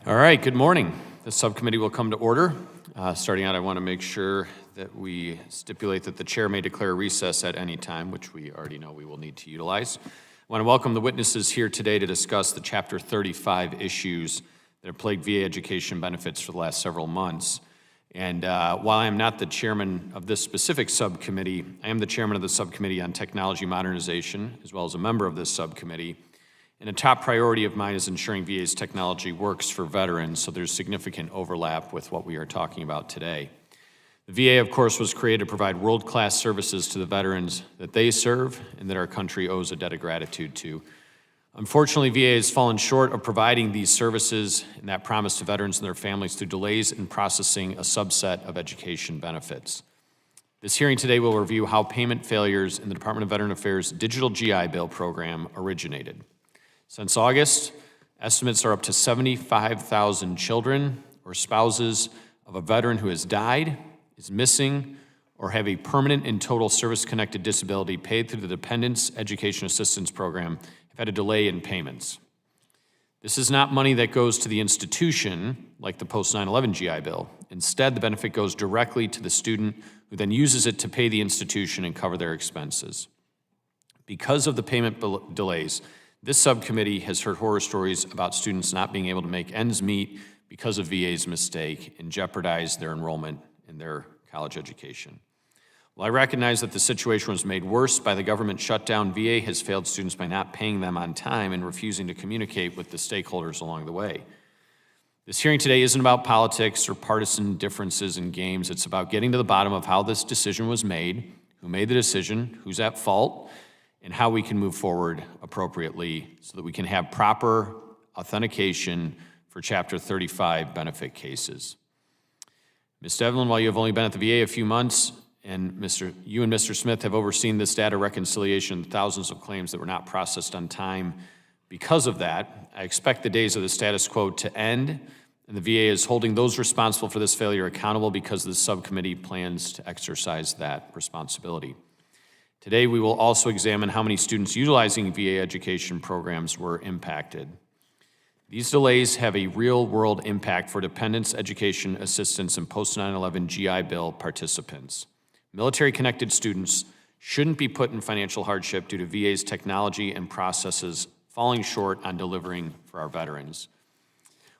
All right, good morning. The subcommittee will come to order. Starting out, I want to make sure that we stipulate that the chair may declare recess at any time, which we already know we will need to utilize. I want to welcome the witnesses here today to discuss the Chapter 35 issues that have plagued VA education benefits for the last several months. And while I am not the chairman of this specific subcommittee, I am the chairman of the Subcommittee on Technology Modernization, as well as a member of this subcommittee. And a top priority of mine is ensuring VA's technology works for veterans, so there's significant overlap with what we are talking about today. The VA, of course, was created to provide world-class services to the veterans that they serve and that our country owes a debt of gratitude to. Unfortunately, VA has fallen short of providing these services and that promise to veterans and their families through delays in processing a subset of education benefits. This hearing today will review how payment failures in the Department of Veteran Affairs' Digital GI Bill program originated. Since August, estimates are up to 75,000 children or spouses of a veteran who has died, is missing, or have a permanent and total service-connected disability paid through the Dependents Education Assistance Program have had a delay in payments. This is not money that goes to the institution, like the post-9/11 GI Bill. Instead, the benefit goes directly to the student, who then uses it to pay the institution and cover their expenses. Because of the payment delays, this subcommittee has heard horror stories about students not being able to make ends meet because of VA's mistake and jeopardize their enrollment in their college education. While I recognize that the situation was made worse by the government shutdown, VA has failed students by not paying them on time and refusing to communicate with the stakeholders along the way. This hearing today isn't about politics or partisan differences in games. It's about getting to the bottom of how this decision was made, who made the decision, who's at fault, and how we can move forward appropriately so that we can have proper authentication for Chapter 35 benefit cases. Ms. Devlin, while you have only been at the VA a few months, and you and Mr. Smith have overseen this data reconciliation and thousands of claims that were not processed on time because of that, I expect the days of the status quo to end, and the VA is holding those responsible for this failure accountable because the subcommittee plans to exercise that responsibility. Today, we will also examine how many students utilizing VA education programs were impacted. These delays have a real-world impact for dependents, education assistance, and post-9/11 GI Bill participants. Military-connected students shouldn't be put in financial hardship due to VA's technology and processes falling short on delivering for our veterans.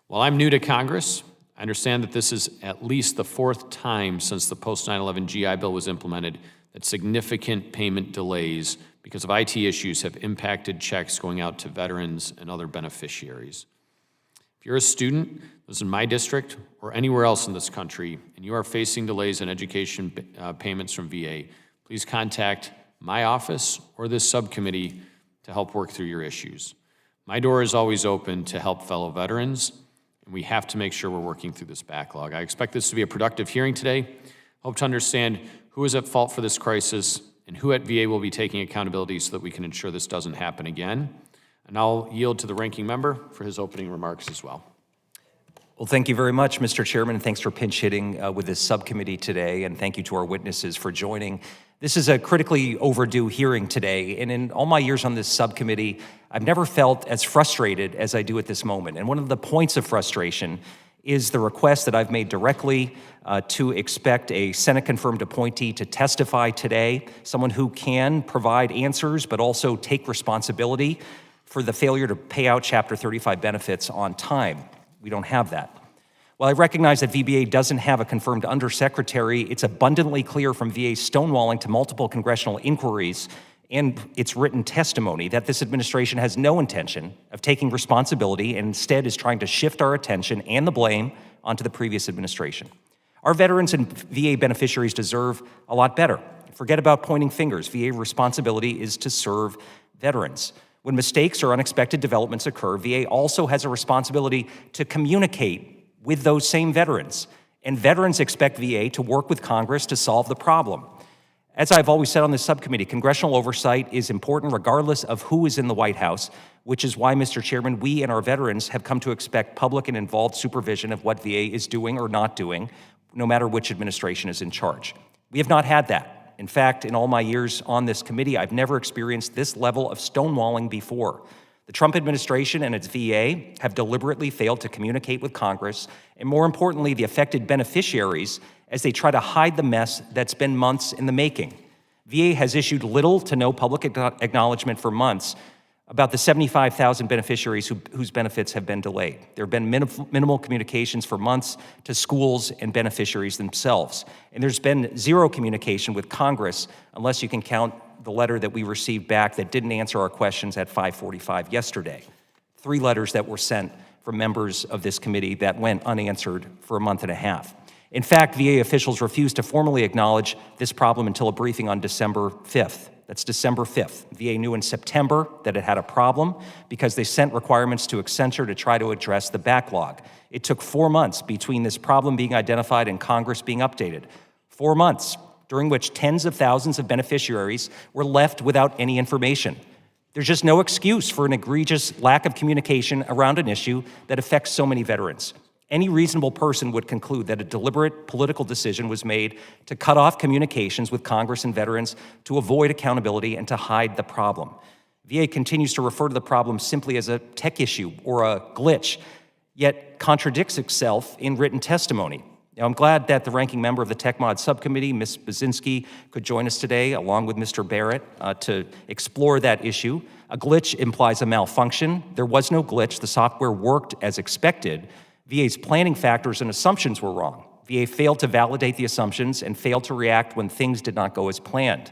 While I'm new to Congress, I understand that this is at least the fourth time since the post-9/11 GI Bill was implemented that significant payment delays because of IT issues have impacted checks going out to veterans and other beneficiaries. If you're a student, those in my district or anywhere else in this country, and you are facing delays in education payments from VA, please contact my office or this subcommittee to help work through your issues. My door is always open to help fellow veterans, and we have to make sure we're working through this backlog. I expect this to be a productive hearing today. Hope to understand who is at fault for this crisis and who at VA will be taking accountability so that we can ensure this doesn't happen again. And I'll yield to the ranking member for his opening remarks as well. Well, thank you very much, Mr. Chairman, and thanks for pinch hitting with this subcommittee today, and thank you to our witnesses for joining. This is a critically overdue hearing today, and in all my years on this subcommittee, I've never felt as frustrated as I do at this moment. And one of the points of frustration is the request that I've made directly to expect a Senate-confirmed appointee to testify today, someone who can provide answers but also take responsibility for the failure to pay out Chapter 35 benefits on time. We don't have that. While I recognize that VBA doesn't have a confirmed undersecretary, it's abundantly clear from VA's stonewalling to multiple congressional inquiries and its written testimony that this administration has no intention of taking responsibility and instead is trying to shift our attention and the blame onto the previous administration. Our veterans and VA beneficiaries deserve a lot better. Forget about pointing fingers. VA responsibility is to serve veterans. When mistakes or unexpected developments occur, VA also has a responsibility to communicate with those same veterans. And veterans expect VA to work with Congress to solve the problem. As I've always said on this subcommittee, congressional oversight is important regardless of who is in the White House, which is why, Mr. Chairman, we and our veterans have come to expect public and involved supervision of what VA is doing or not doing, no matter which administration is in charge. We have not had that. In fact, in all my years on this committee, I've never experienced this level of stonewalling before. The Trump administration and its VA have deliberately failed to communicate with Congress, and more importantly, the affected beneficiaries, as they try to hide the mess that's been months in the making. VA has issued little to no public acknowledgement for months about the 75,000 beneficiaries whose benefits have been delayed. There have been minimal communications for months to schools and beneficiaries themselves. And there's been zero communication with Congress, unless you can count the letter that we received back that didn't answer our questions at 5:45 yesterday. 3 letters that were sent from members of this committee that went unanswered for a month and a half. In fact, VA officials refused to formally acknowledge this problem until a briefing on December 5th. That's December 5th. VA knew in September that it had a problem because they sent requirements to Accenture to try to address the backlog. It took 4 months between this problem being identified and Congress being updated. 4 months, during which tens of thousands of beneficiaries were left without any information. There's just no excuse for an egregious lack of communication around an issue that affects so many veterans. Any reasonable person would conclude that a deliberate political decision was made to cut off communications with Congress and veterans to avoid accountability and to hide the problem. VA continues to refer to the problem simply as a tech issue or a glitch, yet contradicts itself in written testimony. Now, I'm glad that the ranking member of the TechMod subcommittee, Ms. Baczynski, could join us today, along with Mr. Barrett, to explore that issue. A glitch implies a malfunction. There was no glitch. The software worked as expected. VA's planning factors and assumptions were wrong. VA failed to validate the assumptions and failed to react when things did not go as planned.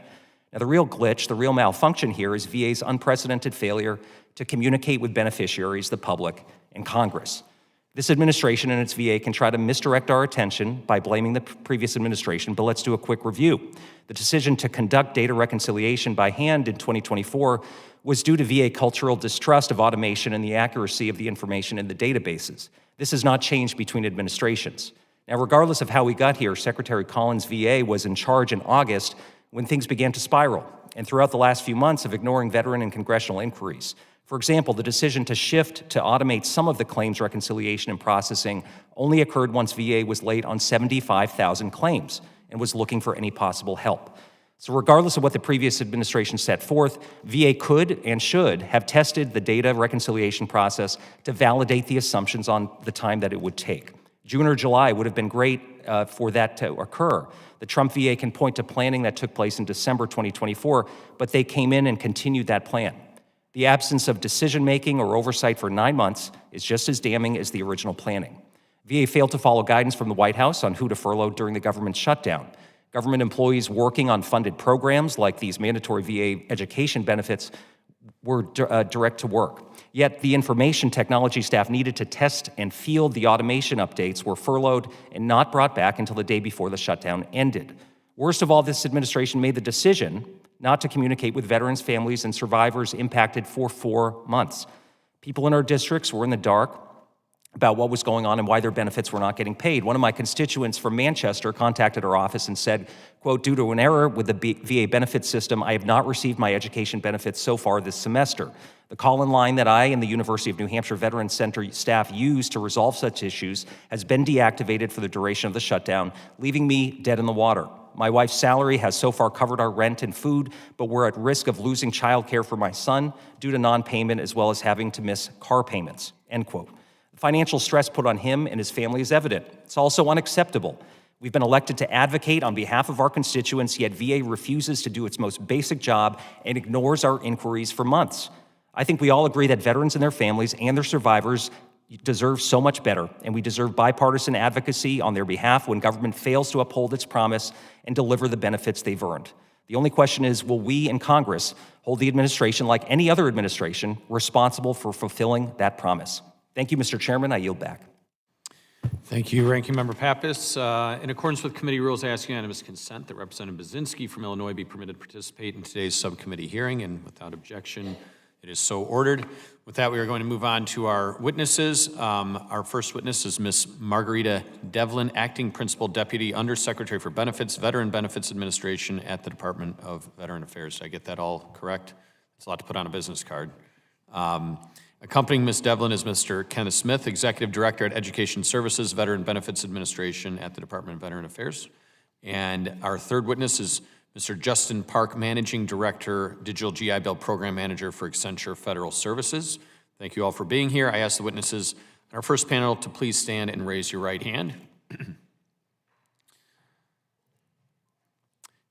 Now, the real glitch, the real malfunction here is VA's unprecedented failure to communicate with beneficiaries, the public, and Congress. This administration and its VA can try to misdirect our attention by blaming the previous administration, but let's do a quick review. The decision to conduct data reconciliation by hand in 2024 was due to VA cultural distrust of automation and the accuracy of the information in the databases. This has not changed between administrations. Now, regardless of how we got here, Secretary Collins' VA was in charge in August when things began to spiral, and throughout the last few months of ignoring veteran and congressional inquiries. For example, the decision to shift to automate some of the claims reconciliation and processing only occurred once VA was late on 75,000 claims and was looking for any possible help. So regardless of what the previous administration set forth, VA could and should have tested the data reconciliation process to validate the assumptions on the time that it would take. June or July would have been great for that to occur. The Trump VA can point to planning that took place in December 2024, but they came in and continued that plan. The absence of decision-making or oversight for 9 months is just as damning as the original planning. VA failed to follow guidance from the White House on who to furlough during the government shutdown. Government employees working on funded programs like these mandatory VA education benefits were direct to work. Yet the information technology staff needed to test and field the automation updates were furloughed and not brought back until the day before the shutdown ended. Worst of all, this administration made the decision not to communicate with veterans, families, and survivors impacted for 4 months. People in our districts were in the dark about what was going on and why their benefits were not getting paid. One of my constituents from Manchester contacted our office and said, quote, "Due to an error with the VA benefit system, I have not received my education benefits so far this semester. The call-in line that I and the University of New Hampshire Veterans Center staff use to resolve such issues has been deactivated for the duration of the shutdown, leaving me dead in the water. My wife's salary has so far covered our rent and food, but we're at risk of losing childcare for my son due to non-payment as well as having to miss car payments," end quote. The financial stress put on him and his family is evident. It's also unacceptable. We've been elected to advocate on behalf of our constituents, yet VA refuses to do its most basic job and ignores our inquiries for months. I think we all agree that veterans and their families and their survivors deserve so much better, and we deserve bipartisan advocacy on their behalf when government fails to uphold its promise and deliver the benefits they've earned. The only question is, will we in Congress hold the administration, like any other administration, responsible for fulfilling that promise? Thank you, Mr. Chairman. I yield back. Thank you, Ranking Member Pappas. In accordance with committee rules, I ask unanimous consent that Representative Baczynski from Illinois be permitted to participate in today's subcommittee hearing, and without objection, it is so ordered. With that, we are going to move on to our witnesses. Our first witness is Ms. Margarita Devlin, Acting Principal Deputy Undersecretary for Benefits, Veteran Benefits Administration at the Department of Veteran Affairs. Did I get that all correct? It's a lot to put on a business card. Accompanying Ms. Devlin is Mr. Kenneth Smith, Executive Director at Education Services, Veteran Benefits Administration at the Department of Veteran Affairs. And our third witness is Mr. Justin Park, Managing Director, Digital GI Bill Program Manager for Accenture Federal Services. Thank you all for being here. I ask the witnesses on our first panel to please stand and raise your right hand.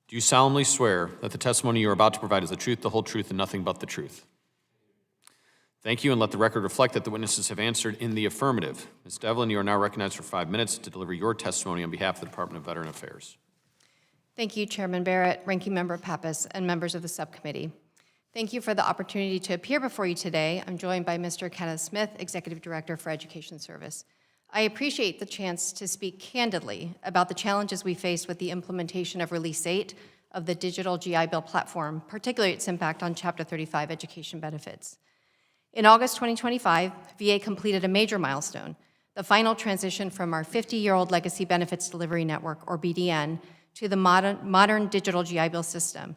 Do you solemnly swear that the testimony you are about to provide is the truth, the whole truth, and nothing but the truth? Thank you, and let the record reflect that the witnesses have answered in the affirmative. Ms. Devlin, you are now recognized for 5 minutes to deliver your testimony on behalf of the Department of Veteran Affairs. Thank you, Chairman Barrett, Ranking Member Pappas, and members of the subcommittee. Thank you for the opportunity to appear before you today. I'm joined by Mr. Kenneth Smith, Executive Director for Education Service. I appreciate the chance to speak candidly about the challenges we face with the implementation of Release 8 of the Digital GI Bill platform, particularly its impact on Chapter 35 education benefits. In August 2025, VA completed a major milestone, the final transition from our 50-year-old legacy benefits delivery network, or BDN, to the modern digital GI Bill system.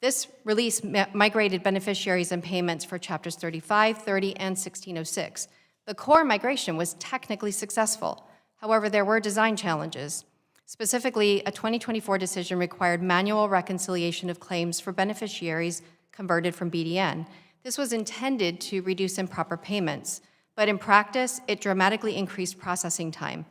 This release migrated beneficiaries and payments for Chapters 35, 30, and 1606. The core migration was technically successful. However, there were design challenges. Specifically, a 2024 decision required manual reconciliation of claims for beneficiaries converted from BDN. This was intended to reduce improper payments, but in practice, it dramatically increased processing time.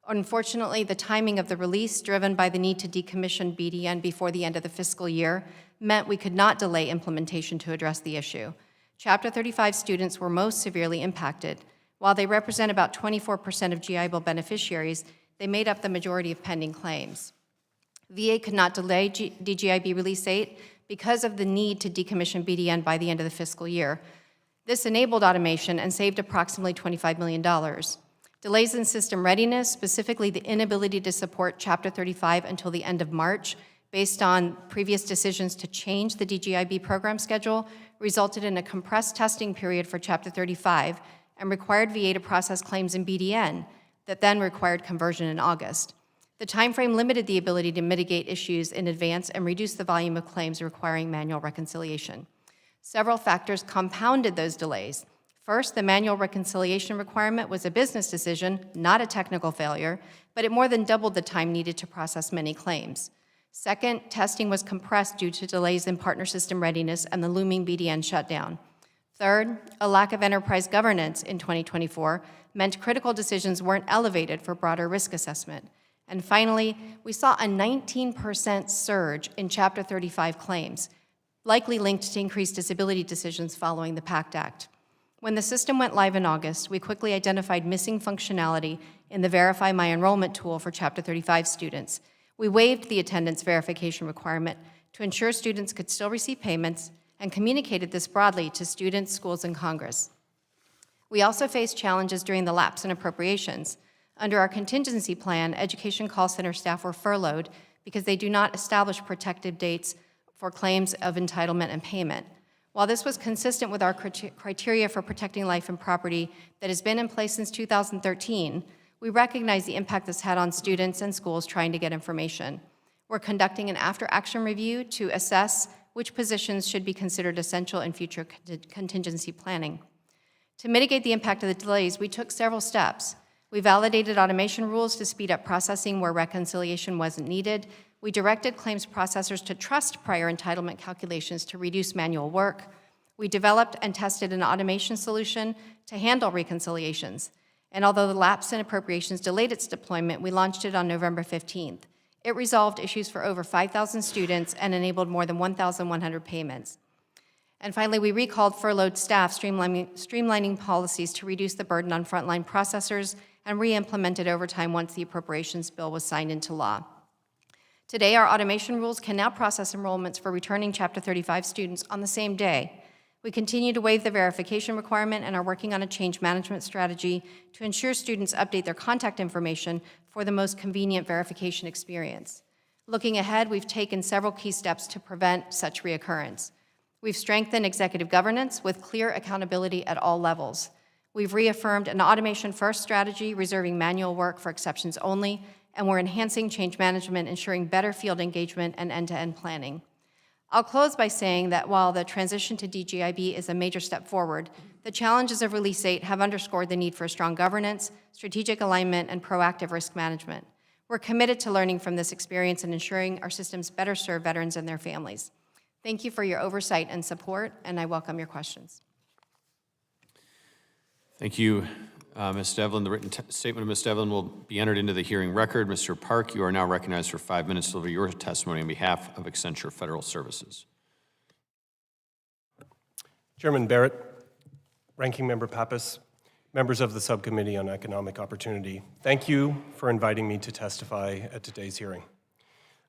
Unfortunately, the timing of the release, driven by the need to decommission BDN before the end of the fiscal year, meant we could not delay implementation to address the issue. Chapter 35 students were most severely impacted. While they represent about 24% of GI Bill beneficiaries, they made up the majority of pending claims. VA could not delay DGIB Release 8 because of the need to decommission BDN by the end of the fiscal year. This enabled automation and saved approximately $25 million. Delays in system readiness, specifically the inability to support Chapter 35 until the end of March, based on previous decisions to change the DGIB program schedule, resulted in a compressed testing period for Chapter 35 and required VA to process claims in BDN that then required conversion in August. The timeframe limited the ability to mitigate issues in advance and reduce the volume of claims requiring manual reconciliation. Several factors compounded those delays. First, the manual reconciliation requirement was a business decision, not a technical failure, but it more than doubled the time needed to process many claims. Second, testing was compressed due to delays in partner system readiness and the looming BDN shutdown. Third, a lack of enterprise governance in 2024 meant critical decisions weren't elevated for broader risk assessment. And finally, we saw a 19% surge in Chapter 35 claims, likely linked to increased disability decisions following the PACT Act. When the system went live in August, we quickly identified missing functionality in the Verify My Enrollment tool for Chapter 35 students. We waived the attendance verification requirement to ensure students could still receive payments and communicated this broadly to students, schools, and Congress. We also faced challenges during the lapse in appropriations. Under our contingency plan, education call center staff were furloughed because they do not establish protective dates for claims of entitlement and payment. While this was consistent with our criteria for protecting life and property that has been in place since 2013, we recognize the impact this had on students and schools trying to get information. We're conducting an after-action review to assess which positions should be considered essential in future contingency planning. To mitigate the impact of the delays, we took several steps. We validated automation rules to speed up processing where reconciliation wasn't needed. We directed claims processors to trust prior entitlement calculations to reduce manual work. We developed and tested an automation solution to handle reconciliations. And although the lapse in appropriations delayed its deployment, we launched it on November 15th. It resolved issues for over 5,000 students and enabled more than 1,100 payments. And finally, we recalled furloughed staff, streamlining policies to reduce the burden on frontline processors, and re-implemented overtime once the appropriations bill was signed into law. Today, our automation rules can now process enrollments for returning Chapter 35 students on the same day. We continue to waive the verification requirement and are working on a change management strategy to ensure students update their contact information for the most convenient verification experience. Looking ahead, we've taken several key steps to prevent such reoccurrence. We've strengthened executive governance with clear accountability at all levels. We've reaffirmed an automation-first strategy, reserving manual work for exceptions only, and we're enhancing change management, ensuring better field engagement and end-to-end planning. I'll close by saying that while the transition to DGIB is a major step forward, the challenges of Release 8 have underscored the need for strong governance, strategic alignment, and proactive risk management. We're committed to learning from this experience and ensuring our systems better serve veterans and their families. Thank you for your oversight and support, and I welcome your questions. Thank you, Ms. Devlin. The written statement of Ms. Devlin will be entered into the hearing record. Mr. Park, you are now recognized for 5 minutes to deliver your testimony on behalf of Accenture Federal Services. Chairman Barrett, Ranking Member Pappas, members of the Subcommittee on Economic Opportunity, thank you for inviting me to testify at today's hearing.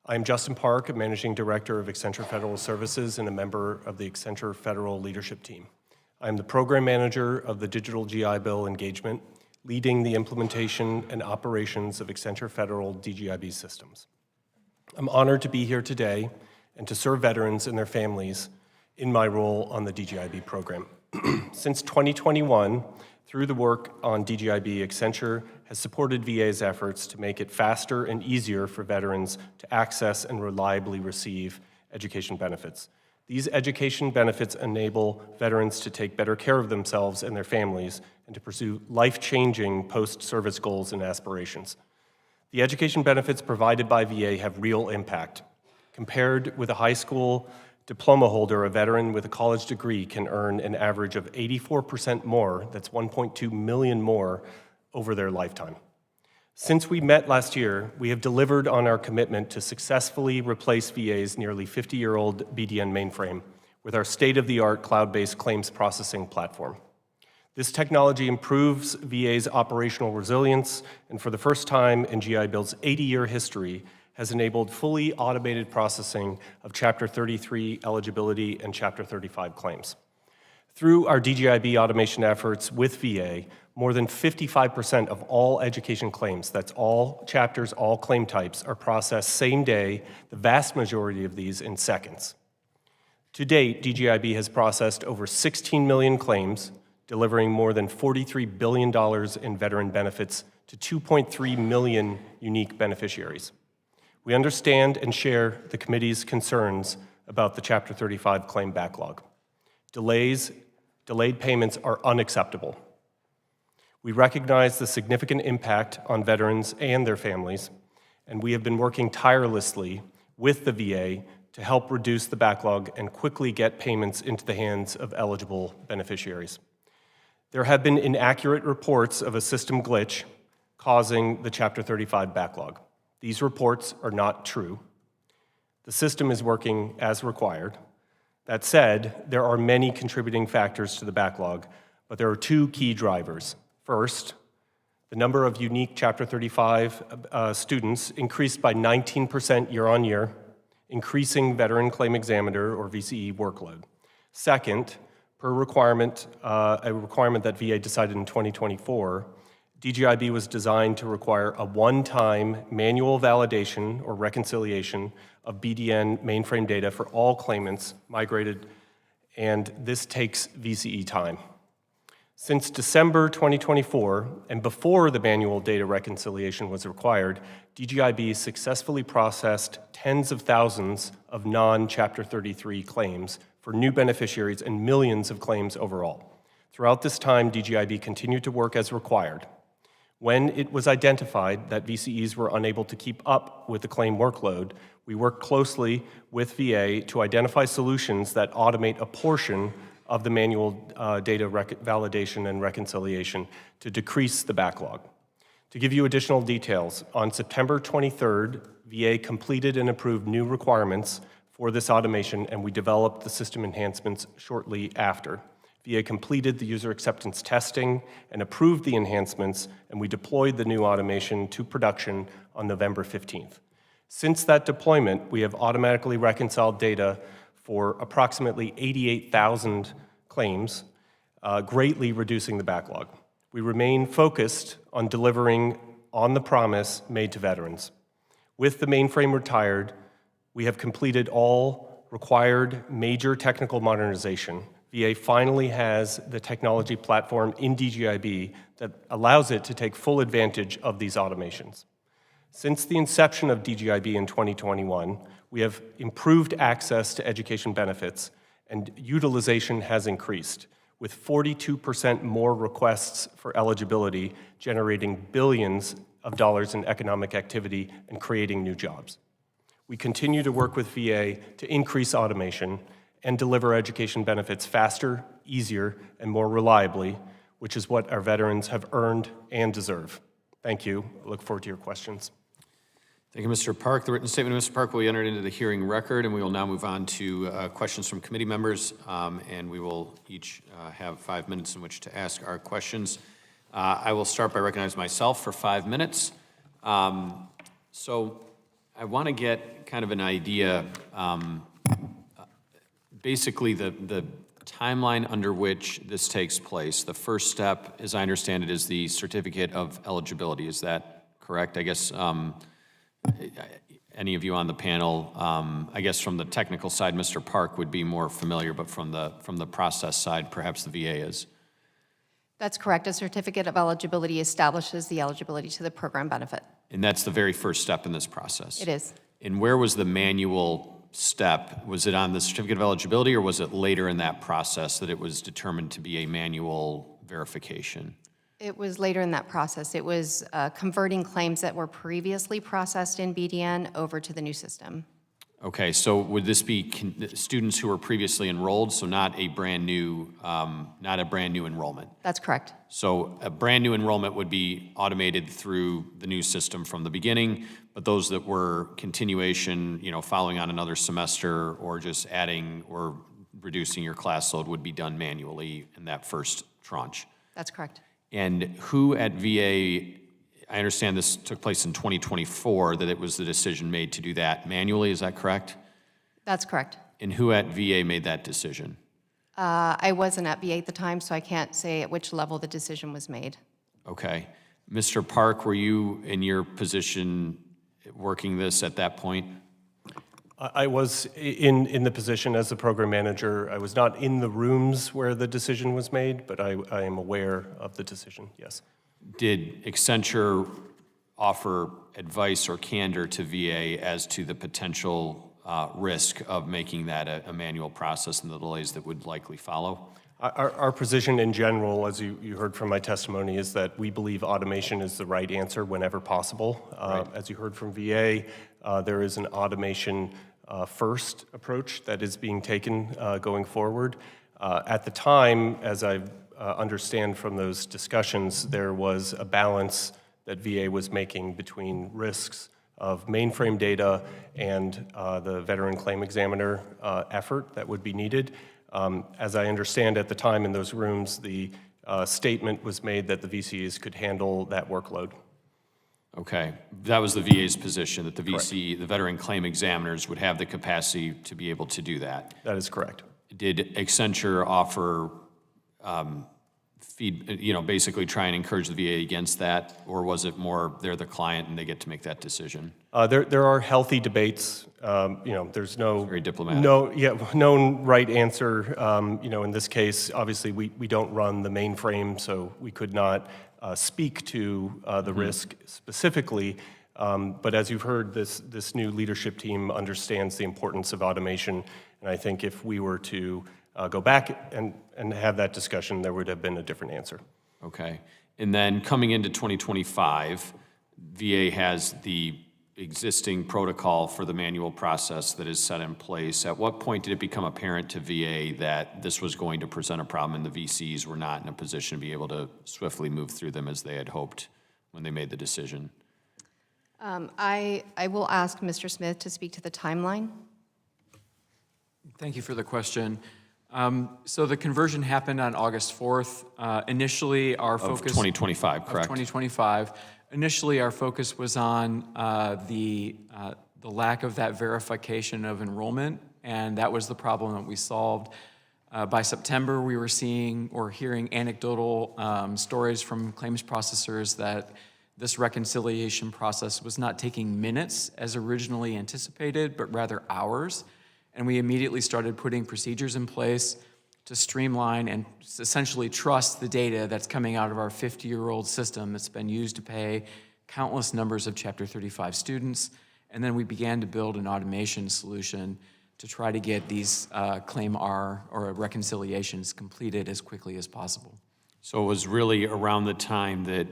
I am Justin Park, Managing Director of Accenture Federal Services and a member of the Accenture Federal Leadership Team. I am the Program Manager of the Digital GI Bill engagement, leading the implementation and operations of Accenture Federal DGIB systems. I'm honored to be here today and to serve veterans and their families in my role on the DGIB program. Since 2021, through the work on DGIB, Accenture has supported VA's efforts to make it faster and easier for veterans to access and reliably receive education benefits. These education benefits enable veterans to take better care of themselves and their families and to pursue life-changing post-service goals and aspirations. The education benefits provided by VA have real impact. Compared with a high school diploma holder, a veteran with a college degree can earn an average of 84% more, that's 1.2 million more, over their lifetime. Since we met last year, we have delivered on our commitment to successfully replace VA's nearly 50-year-old BDN mainframe with our state-of-the-art cloud-based claims processing platform. This technology improves VA's operational resilience, and for the first time in GI Bill's 80-year history, has enabled fully automated processing of Chapter 33 eligibility and Chapter 35 claims. Through our DGIB automation efforts with VA, more than 55% of all education claims, that's all chapters, all claim types, are processed same day, the vast majority of these in seconds. To date, DGIB has processed over 16 million claims, delivering more than $43 billion in veteran benefits to 2.3 million unique beneficiaries. We understand and share the committee's concerns about the Chapter 35 claim backlog. Delayed payments are unacceptable. We recognize the significant impact on veterans and their families, and we have been working tirelessly with the VA to help reduce the backlog and quickly get payments into the hands of eligible beneficiaries. There have been inaccurate reports of a system glitch causing the Chapter 35 backlog. These reports are not true. The system is working as required. That said, there are many contributing factors to the backlog, but there are two key drivers. First, the number of unique Chapter 35 students increased by 19% year on year, increasing Veteran Claim Examiner, or VCE, workload. Second, per requirement, a requirement that VA decided in 2024, DGIB was designed to require a one-time manual validation or reconciliation of BDN mainframe data for all claimants migrated, and this takes VCE time. Since December 2024, and before the manual data reconciliation was required, DGIB successfully processed tens of thousands of non-Chapter 33 claims for new beneficiaries and millions of claims overall. Throughout this time, DGIB continued to work as required. When it was identified that VCEs were unable to keep up with the claim workload, we worked closely with VA to identify solutions that automate a portion of the manual data validation and reconciliation to decrease the backlog. To give you additional details, on September 23rd, VA completed and approved new requirements for this automation, and we developed the system enhancements shortly after. VA completed the user acceptance testing and approved the enhancements, and we deployed the new automation to production on November 15th. Since that deployment, we have automatically reconciled data for approximately 88,000 claims, greatly reducing the backlog. We remain focused on delivering on the promise made to veterans. With the mainframe retired, we have completed all required major technical modernization. VA finally has the technology platform in DGIB that allows it to take full advantage of these automations. Since the inception of DGIB in 2021, we have improved access to education benefits, and utilization has increased, with 42% more requests for eligibility, generating billions of dollars in economic activity and creating new jobs. We continue to work with VA to increase automation and deliver education benefits faster, easier, and more reliably, which is what our veterans have earned and deserve. Thank you. I look forward to your questions. Thank you, Mr. Park. The written statement of Mr. Park will be entered into the hearing record, and we will now move on to questions from committee members, and we will each have 5 minutes in which to ask our questions. I will start by recognizing myself for 5 minutes. So I want to get kind of an idea, basically the timeline under which this takes place. The first step, as I understand it, is the certificate of eligibility. Is that correct? I guess any of you on the panel, I guess from the technical side, Mr. Park would be more familiar, but from the process side, perhaps the VA is. That's correct. A certificate of eligibility establishes the eligibility to the program benefit. And that's the very first step in this process? It is. And where was the manual step? Was it on the certificate of eligibility, or was it later in that process that it was determined to be a manual verification? It was later in that process. It was converting claims that were previously processed in BDN over to the new system. Okay, so would this be students who were previously enrolled, so not a brand new enrollment? That's correct. So a brand new enrollment would be automated through the new system from the beginning, but those that were continuation, following on another semester or just adding or reducing your class load would be done manually in that first tranche. That's correct. And who at VA, I understand this took place in 2024, that it was the decision made to do that manually, is that correct? That's correct. And who at VA made that decision? I wasn't at VA at the time, so I can't say at which level the decision was made. Okay. Mr. Park, were you in your position working this at that point? I was in the position as the program manager. I was not in the rooms where the decision was made, but I am aware of the decision, yes. Did Accenture offer advice or candor to VA as to the potential risk of making that a manual process and the delays that would likely follow? Our position in general, as you heard from my testimony, is that we believe automation is the right answer whenever possible. Right. As you heard from VA, there is an automation first approach that is being taken going forward. At the time, as I understand from those discussions, there was a balance that VA was making between risks of mainframe data and the veteran claim examiner effort that would be needed. As I understand at the time in those rooms, the statement was made that the VCs could handle that workload. Okay, that was the VA's position, that the Correct. the veteran claim examiners would have the capacity to be able to do that. That is correct. Did Accenture offer basically try and encourage the VA against that, or was it more they're the client and they get to make that decision? There are healthy debates. There's no Very diplomatic. no right answer. In this case, obviously we don't run the mainframe, so we could not speak to the risk specifically. But as you've heard, this new leadership team understands the importance of automation, and I think if we were to go back and have that discussion, there would have been a different answer. Okay, and then coming into 2025, VA has the existing protocol for the manual process that is set in place. At what point did it become apparent to VA that this was going to present a problem and the VCs were not in a position to be able to swiftly move through them as they had hoped when they made the decision? I will ask Mr. Smith to speak to the timeline. Thank you for the question. So the conversion happened on August 4th. Initially, our focus... Of 2025, correct? Of 2025. Initially, our focus was on the lack of that verification of enrollment, and that was the problem that we solved. By September, we were seeing or hearing anecdotal stories from claims processors that this reconciliation process was not taking minutes as originally anticipated, but rather hours. And we immediately started putting procedures in place to streamline and essentially trust the data that's coming out of our 50-year-old system that's been used to pay countless numbers of Chapter 35 students. And then we began to build an automation solution to try to get these claim R or reconciliations completed as quickly as possible. So it was really around the time that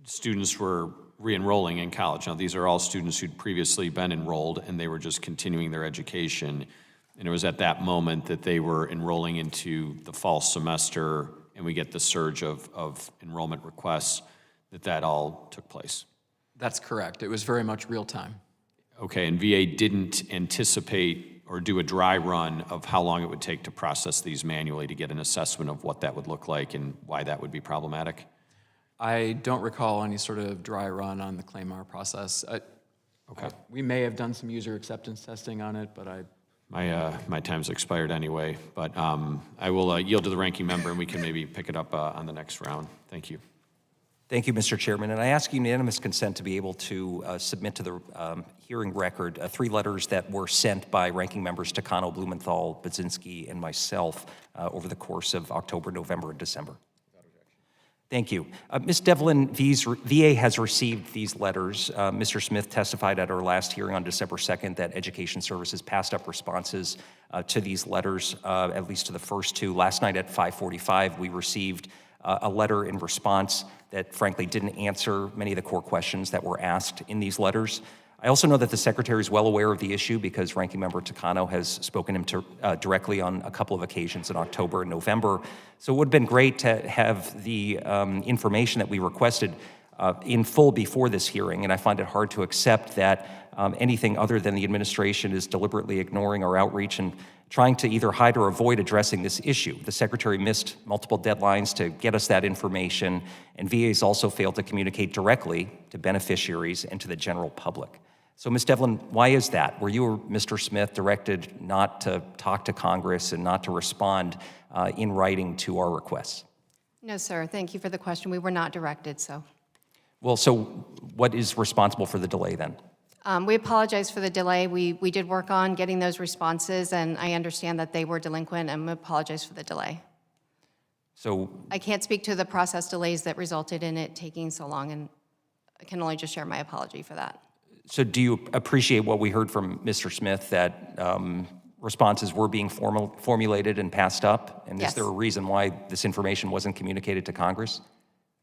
students were re-enrolling in college. Now, these are all students who'd previously been enrolled, and they were just continuing their education. And it was at that moment that they were enrolling into the fall semester, and we get the surge of enrollment requests, that all took place. That's correct. It was very much real time. Okay, and VA didn't anticipate or do a dry run of how long it would take to process these manually to get an assessment of what that would look like and why that would be problematic? I don't recall any sort of dry run on the claim-R process. Okay. We may have done some user acceptance testing on it, but My time's expired anyway, but I will yield to the ranking member, and we can maybe pick it up on the next round. Thank you. Thank you, Mr. Chairman. And I ask unanimous consent to be able to submit to the hearing record 3 letters that were sent by ranking members Takano, Blumenthal, Budzinski, and myself over the course of October, November, and December. Thank you. Ms. Devlin, VA has received these letters. Mr. Smith testified at our last hearing on December 2nd that Education Services passed up responses to these letters, at least to the first 2. Last night at 5:45, we received a letter in response that frankly didn't answer many of the core questions that were asked in these letters. I also know that the Secretary is well aware of the issue because Ranking Member Takano has spoken to him directly on a couple of occasions in October and November. So it would have been great to have the information that we requested in full before this hearing, and I find it hard to accept that anything other than the administration is deliberately ignoring our outreach and trying to either hide or avoid addressing this issue. The Secretary missed multiple deadlines to get us that information, and VA's also failed to communicate directly to beneficiaries and to the general public. So, Ms. Devlin, why is that? Were you or Mr. Smith directed not to talk to Congress and not to respond in writing to our requests? No, sir. Thank you for the question. We were not directed, so. Well, so what is responsible for the delay then? We apologize for the delay. We did work on getting those responses, and I understand that they were delinquent, and we apologize for the delay. So I can't speak to the process delays that resulted in it taking so long, and I can only just share my apology for that. So do you appreciate what we heard from Mr. Smith, that responses were being formulated and passed up? And Yes. Is there a reason why this information wasn't communicated to Congress?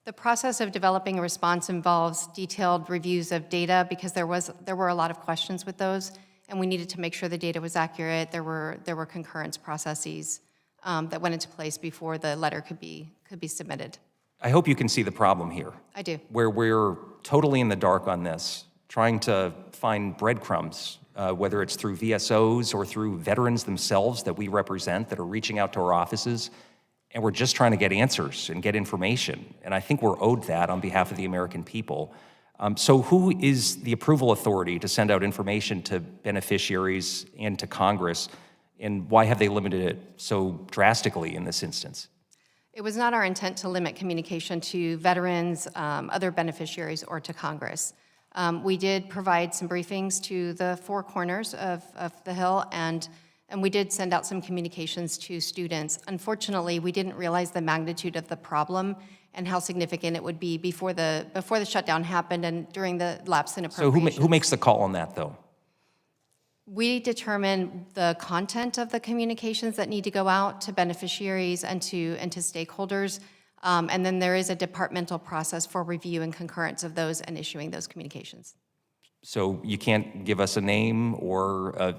The process of developing a response involves detailed reviews of data because there were a lot of questions with those, and we needed to make sure the data was accurate. There were concurrence processes that went into place before the letter could be submitted. I hope you can see the problem here. I do. Where we're totally in the dark on this, trying to find breadcrumbs, whether it's through VSOs or through veterans themselves that we represent that are reaching out to our offices, and we're just trying to get answers and get information. And I think we're owed that on behalf of the American people. So who is the approval authority to send out information to beneficiaries and to Congress, and why have they limited it so drastically in this instance? It was not our intent to limit communication to veterans, other beneficiaries, or to Congress. We did provide some briefings to the 4 corners of the Hill, and we did send out some communications to students. Unfortunately, we didn't realize the magnitude of the problem and how significant it would be before the shutdown happened and during the lapse in So appropriations. who makes the call on that, though? We determine the content of the communications that need to go out to beneficiaries and to stakeholders, and then there is a departmental process for review and concurrence of those and issuing those communications. So you can't give us a name or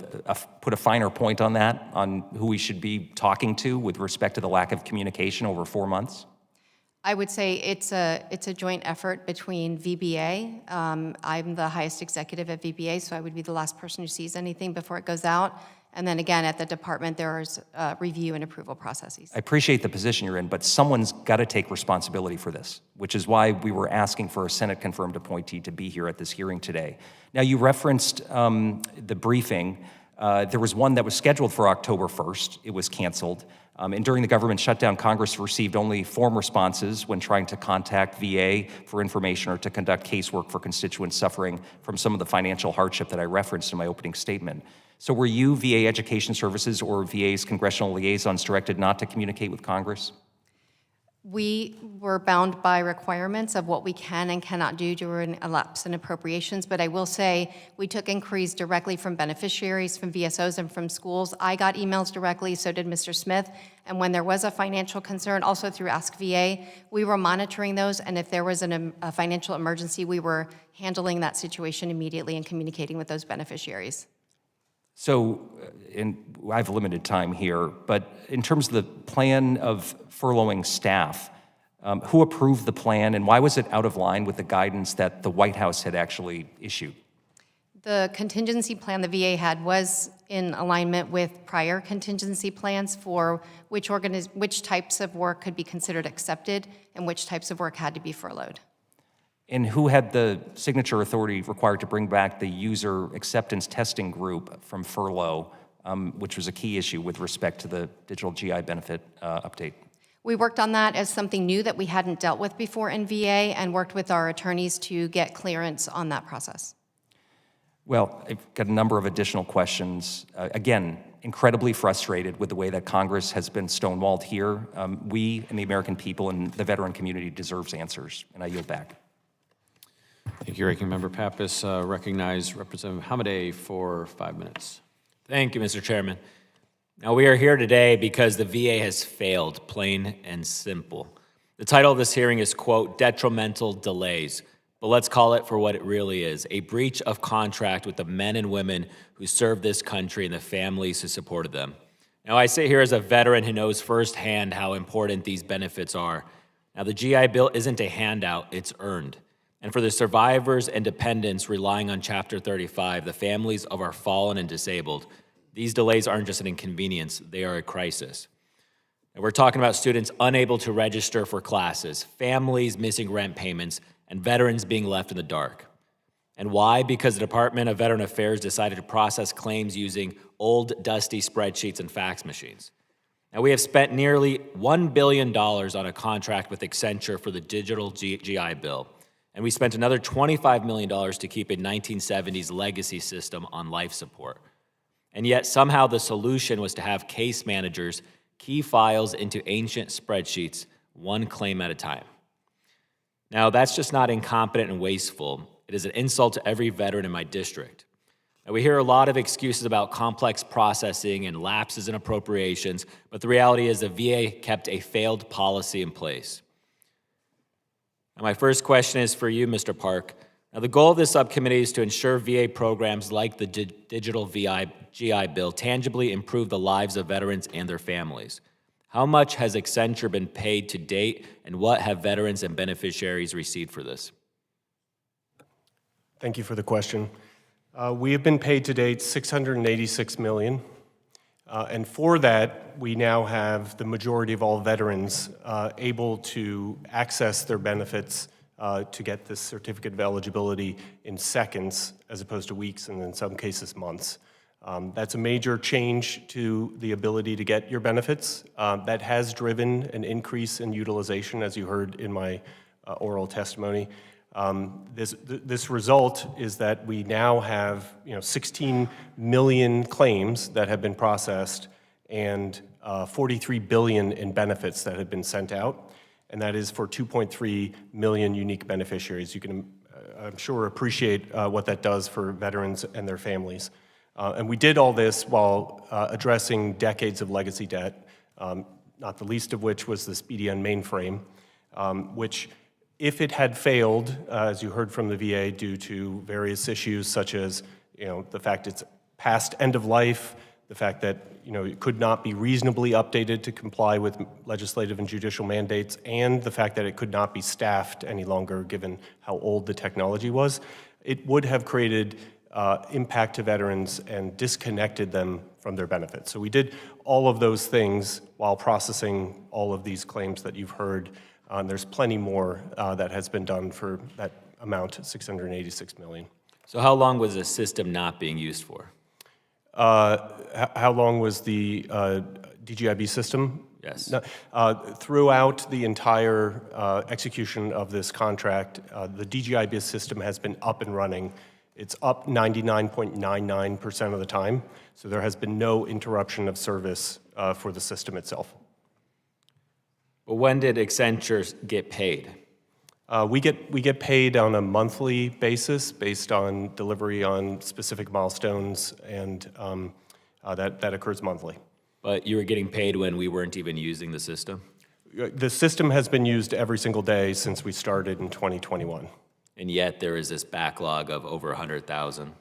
put a finer point on that, on who we should be talking to with respect to the lack of communication over 4 months? I would say it's a joint effort between VBA. I'm the highest executive at VBA, so I would be the last person who sees anything before it goes out. And then again, at the department, there's review and approval processes. I appreciate the position you're in, but someone's got to take responsibility for this, which is why we were asking for a Senate-confirmed appointee to be here at this hearing today. Now, you referenced the briefing. There was one that was scheduled for October 1st. It was canceled. And during the government shutdown, Congress received only form responses when trying to contact VA for information or to conduct casework for constituents suffering from some of the financial hardship that I referenced in my opening statement. So were you, VA Education Services, or VA's congressional liaisons directed not to communicate with Congress? We were bound by requirements of what we can and cannot do during a lapse in appropriations, but I will say we took inquiries directly from beneficiaries, from VSOs, and from schools. I got emails directly, so did Mr. Smith, and when there was a financial concern, also through Ask VA, we were monitoring those, and if there was a financial emergency, we were handling that situation immediately and communicating with those beneficiaries. So, and I have limited time here, but in terms of the plan of furloughing staff, who approved the plan and why was it out of line with the guidance that the White House had actually issued? The contingency plan the VA had was in alignment with prior contingency plans for which types of work could be considered accepted and which types of work had to be furloughed. And who had the signature authority required to bring back the user acceptance testing group from furlough, which was a key issue with respect to the digital GI benefit update? We worked on that as something new that we hadn't dealt with before in VA and worked with our attorneys to get clearance on that process. Well, I've got a number of additional questions. Again, incredibly frustrated with the way that Congress has been stonewalled here. We and the American people and the veteran community deserves answers, and I yield back. Thank you, Ranking Member Pappas. Recognize Representative Hamadeh for 5 minutes. Thank you, Mr. Chairman. Now, we are here today because the VA has failed, plain and simple. The title of this hearing is, quote, Detrimental Delays. But let's call it for what it really is, a breach of contract with the men and women who served this country and the families who supported them. Now, I sit here as a veteran who knows firsthand how important these benefits are. Now, the GI Bill isn't a handout, it's earned. And for the survivors and dependents relying on Chapter 35, the families of our fallen and disabled, these delays aren't just an inconvenience, they are a crisis. And we're talking about students unable to register for classes, families missing rent payments, and veterans being left in the dark. And why? Because the Department of Veteran Affairs decided to process claims using old, dusty spreadsheets and fax machines. Now, we have spent nearly $1 billion on a contract with Accenture for the digital GI Bill. And we spent another $25 million to keep a 1970s legacy system on life support. And yet somehow the solution was to have case managers key files into ancient spreadsheets, one claim at a time. Now, that's just not incompetent and wasteful. It is an insult to every veteran in my district. Now, we hear a lot of excuses about complex processing and lapses in appropriations, but the reality is the VA kept a failed policy in place. Now, my first question is for you, Mr. Park. Now, the goal of this subcommittee is to ensure VA programs like the digital GI Bill tangibly improve the lives of veterans and their families. How much has Accenture been paid to date, and what have veterans and beneficiaries received for this? Thank you for the question. We have been paid to date $686 million, and for that, we now have the majority of all veterans able to access their benefits to get this certificate of eligibility in seconds as opposed to weeks and in some cases months. That's a major change to the ability to get your benefits. That has driven an increase in utilization, as you heard in my oral testimony. This result is that we now have 16 million claims that have been processed and 43 billion in benefits that have been sent out, and that is for 2.3 million unique beneficiaries. You can, I'm sure, appreciate what that does for veterans and their families. And we did all this while addressing decades of legacy debt, not the least of which was this BDN mainframe, which, if it had failed, as you heard from the VA, due to various issues such as the fact it's past end of life, the fact that it could not be reasonably updated to comply with legislative and judicial mandates, and the fact that it could not be staffed any longer given how old the technology was, it would have created impact to veterans and disconnected them from their benefits. So we did all of those things while processing all of these claims that you've heard. There's plenty more that has been done for that amount, $686 million. So how long was the system not being used for? How long was the DGIB system? Yes. Throughout the entire execution of this contract, the DGIB system has been up and running. It's up 99.99% of the time, so there has been no interruption of service for the system itself. But when did Accenture get paid? We get paid on a monthly basis based on delivery on specific milestones, and that occurs monthly. But you were getting paid when we weren't even using the system? The system has been used every single day since we started in 2021. And yet there is this backlog of over 100,000.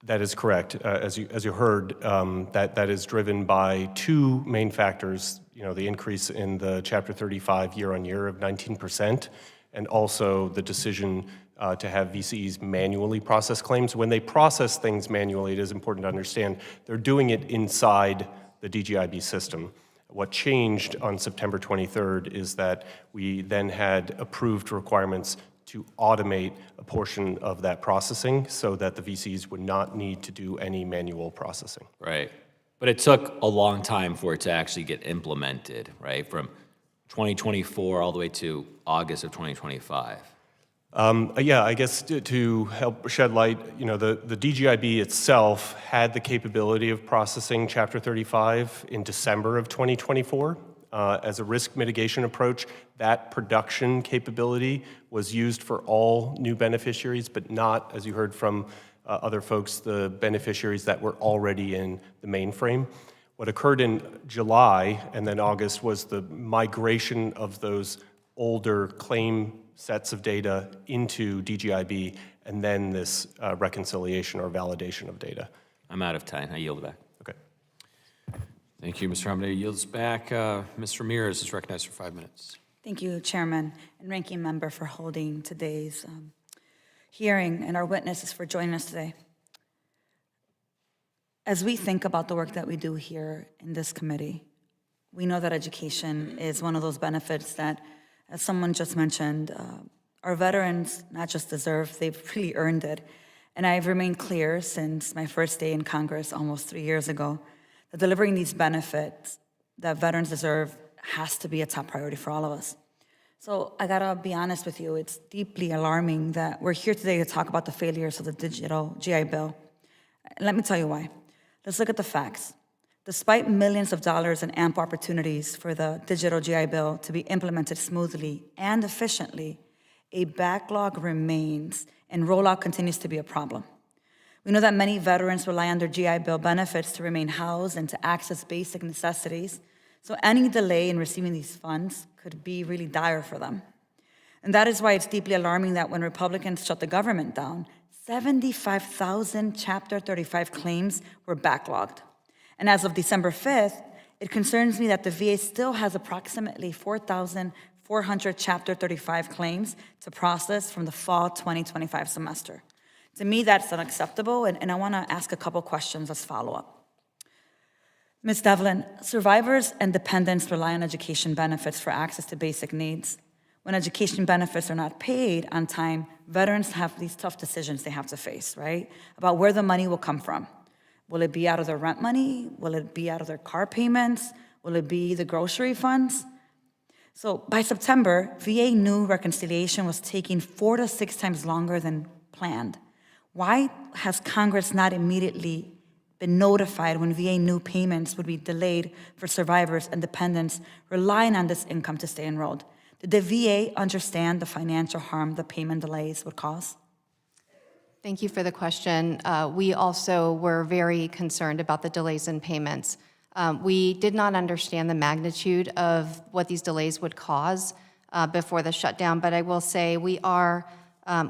That is correct. As you heard, that is driven by two main factors. You know, the increase in the Chapter 35 year-on-year of 19%, and also the decision to have VCEs manually process claims. When they process things manually, it is important to understand they're doing it inside the DGIB system. What changed on September 23rd is that we then had approved requirements to automate a portion of that processing so that the VCs would not need to do any manual processing. Right. But it took a long time for it to actually get implemented, right? From 2024 all the way to August of 2025. Yeah, I guess to help shed light, you know, the DGIB itself had the capability of processing Chapter 35 in December of 2024. As a risk mitigation approach, that production capability was used for all new beneficiaries, but not, as you heard from other folks, the beneficiaries that were already in the mainframe. What occurred in July and then August was the migration of those older claim sets of data into DGIB, and then this reconciliation or validation of data. I'm out of time. I yield back. Okay. Thank you, Mr. Hamada. Yields back. Ms. Ramirez is recognized for 5 minutes. Thank you, Chairman and Ranking Member, for holding today's hearing, and our witnesses for joining us today. As we think about the work that we do here in this committee, we know that education is one of those benefits that, as someone just mentioned, our veterans not just deserve, they've really earned it. And I've remained clear since my first day in Congress almost 3 years ago that delivering these benefits that veterans deserve has to be a top priority for all of us. So I gotta be honest with you, it's deeply alarming that we're here today to talk about the failures of the digital GI Bill. And let me tell you why. Let's look at the facts. Despite millions of dollars and ample opportunities for the digital GI Bill to be implemented smoothly and efficiently, a backlog remains and rollout continues to be a problem. We know that many veterans rely on their GI Bill benefits to remain housed and to access basic necessities, so any delay in receiving these funds could be really dire for them. And that is why it's deeply alarming that when Republicans shut the government down, 75,000 Chapter 35 claims were backlogged. And as of December 5th, it concerns me that the VA still has approximately 4,400 Chapter 35 claims to process from the fall 2025 semester. To me, that's unacceptable, and I want to ask a couple questions as follow-up. Ms. Devlin, survivors and dependents rely on education benefits for access to basic needs. When education benefits are not paid on time, veterans have these tough decisions they have to face, right? About where the money will come from. Will it be out of their rent money? Will it be out of their car payments? Will it be the grocery funds? So by September, VA new reconciliation was taking 4 to 6 times longer than planned. Why has Congress not immediately been notified when VA new payments would be delayed for survivors and dependents relying on this income to stay enrolled? Did the VA understand the financial harm the payment delays would cause? Thank you for the question. We also were very concerned about the delays in payments. We did not understand the magnitude of what these delays would cause before the shutdown, but I will say we are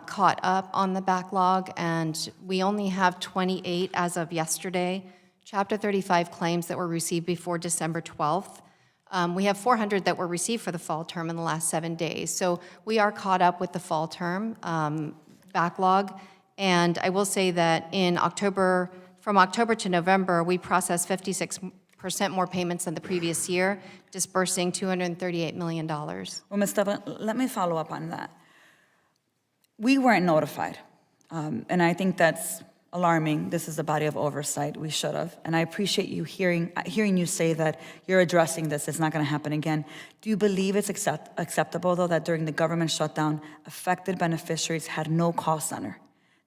caught up on the backlog, and we only have 28 as of yesterday, Chapter 35 claims that were received before December 12th. We have 400 that were received for the fall term in the last 7 days. So we are caught up with the fall term backlog. And I will say that from October to November, we processed 56% more payments than the previous year, dispersing $238 million. Well, Ms. Devlin, let me follow up on that. We weren't notified, and I think that's alarming. This is a body of oversight. We should have, and I appreciate you hearing you say that you're addressing this. It's not going to happen again. Do you believe it's acceptable, though, that during the government shutdown, affected beneficiaries had no call center?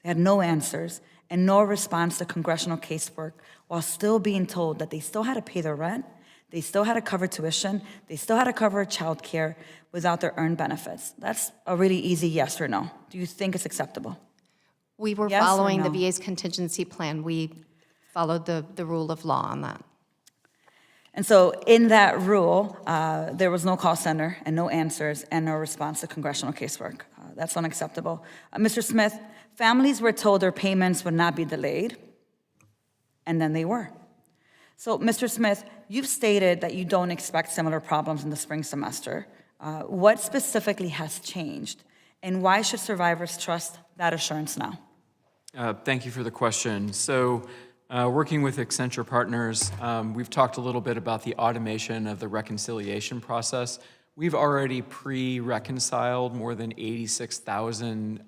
They had no answers and no response to congressional casework, while still being told that they still had to pay their rent, They still had to cover tuition. They still had to cover childcare without their earned benefits. That's a really easy yes or no. Do you think it's acceptable? We were Yes or following the no? VA's contingency plan. We followed the rule of law on that. And so in that rule, there was no call center and no answers and no response to congressional casework. That's unacceptable. Mr. Smith, families were told their payments would not be delayed, and then they were. So, Mr. Smith, you've stated that you don't expect similar problems in the spring semester. What specifically has changed, and why should survivors trust that assurance now? Thank you for the question. So, working with Accenture Partners, we've talked a little bit about the automation of the reconciliation process. We've already pre-reconciled more than 86,000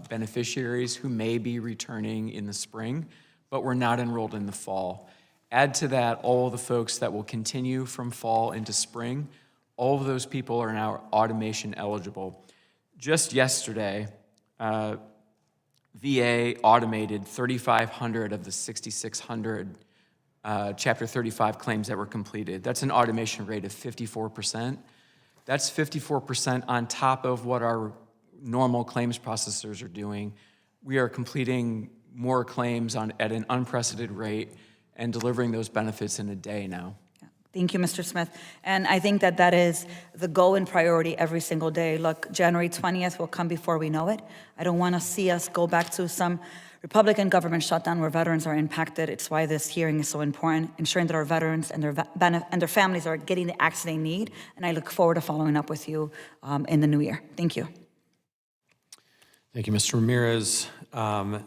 beneficiaries who may be returning in the spring, but were not enrolled in the fall. Add to that all the folks that will continue from fall into spring. All of those people are now automation eligible. Just yesterday, VA automated 3,500 of the 6,600 Chapter 35 claims that were completed. That's an automation rate of 54%. That's 54% on top of what our normal claims processors are doing. We are completing more claims at an unprecedented rate and delivering those benefits in a day now. Thank you, Mr. Smith. And I think that that is the goal and priority every single day. Look, January 20th will come before we know it. I don't want to see us go back to some Republican government shutdown where veterans are impacted. It's why this hearing is so important, ensuring that our veterans and their families are getting the access they need. And I look forward to following up with you in the new year. Thank you. Thank you, Mr. Ramirez.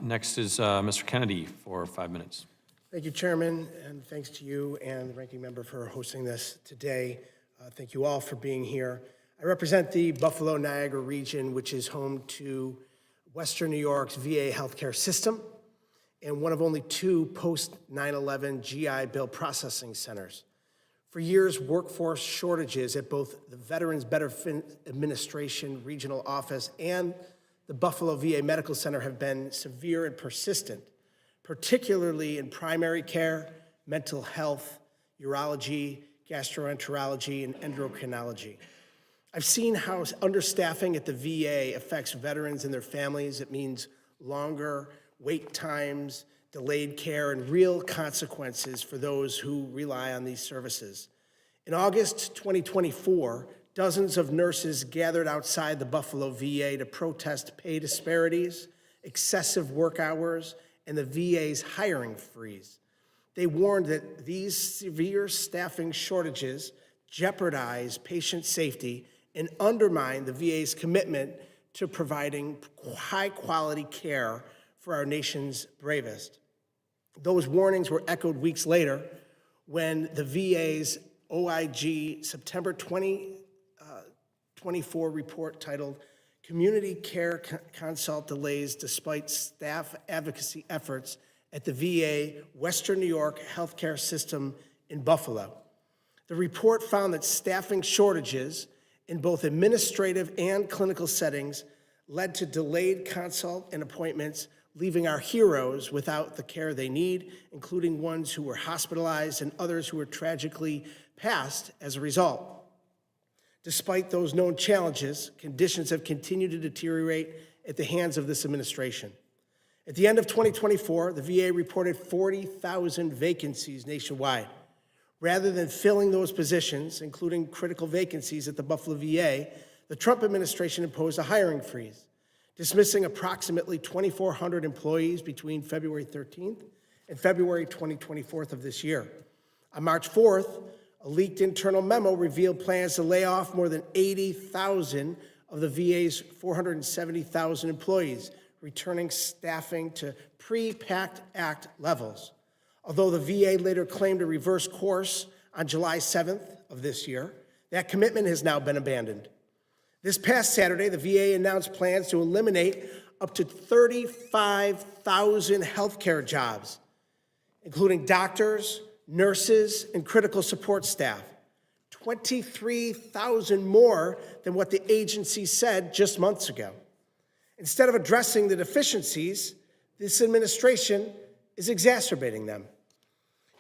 Next is Mr. Kennedy for 5 minutes. Thank you, Chairman, and thanks to you and the Ranking Member for hosting this today. Thank you all for being here. I represent the Buffalo-Niagara region, which is home to Western New York's VA healthcare system and one of only 2 post-9/11 GI Bill processing centers. For years, workforce shortages at both the Veterans Benefits Administration Regional Office and the Buffalo VA Medical Center have been severe and persistent, particularly in primary care, mental health, urology, gastroenterology, and endocrinology. I've seen how understaffing at the VA affects veterans and their families. It means longer wait times, delayed care, and real consequences for those who rely on these services. In August 2024, dozens of nurses gathered outside the Buffalo VA to protest pay disparities, excessive work hours, and the VA's hiring freeze. They warned that these severe staffing shortages jeopardize patient safety and undermine the VA's commitment to providing high-quality care for our nation's bravest. Those warnings were echoed weeks later when the VA's OIG September 2024 report titled Community Care Consult Delays Despite Staff Advocacy Efforts at the VA Western New York Healthcare System in Buffalo. The report found that staffing shortages in both administrative and clinical settings led to delayed consult and appointments, leaving our heroes without the care they need, including ones who were hospitalized and others who were tragically passed as a result. Despite those known challenges, conditions have continued to deteriorate at the hands of this administration. At the end of 2024, the VA reported 40,000 vacancies nationwide. Rather than filling those positions, including critical vacancies at the Buffalo VA, the Trump administration imposed a hiring freeze, dismissing approximately 2,400 employees between February 13th and February 2024 of this year. On March 4th, a leaked internal memo revealed plans to lay off more than 80,000 of the VA's 470,000 employees, returning staffing to pre-PACT Act levels. Although the VA later claimed a reverse course on July 7th of this year, that commitment has now been abandoned. This past Saturday, the VA announced plans to eliminate up to 35,000 healthcare jobs, including doctors, nurses, and critical support staff, 23,000 more than what the agency said just months ago. Instead of addressing the deficiencies, this administration is exacerbating them.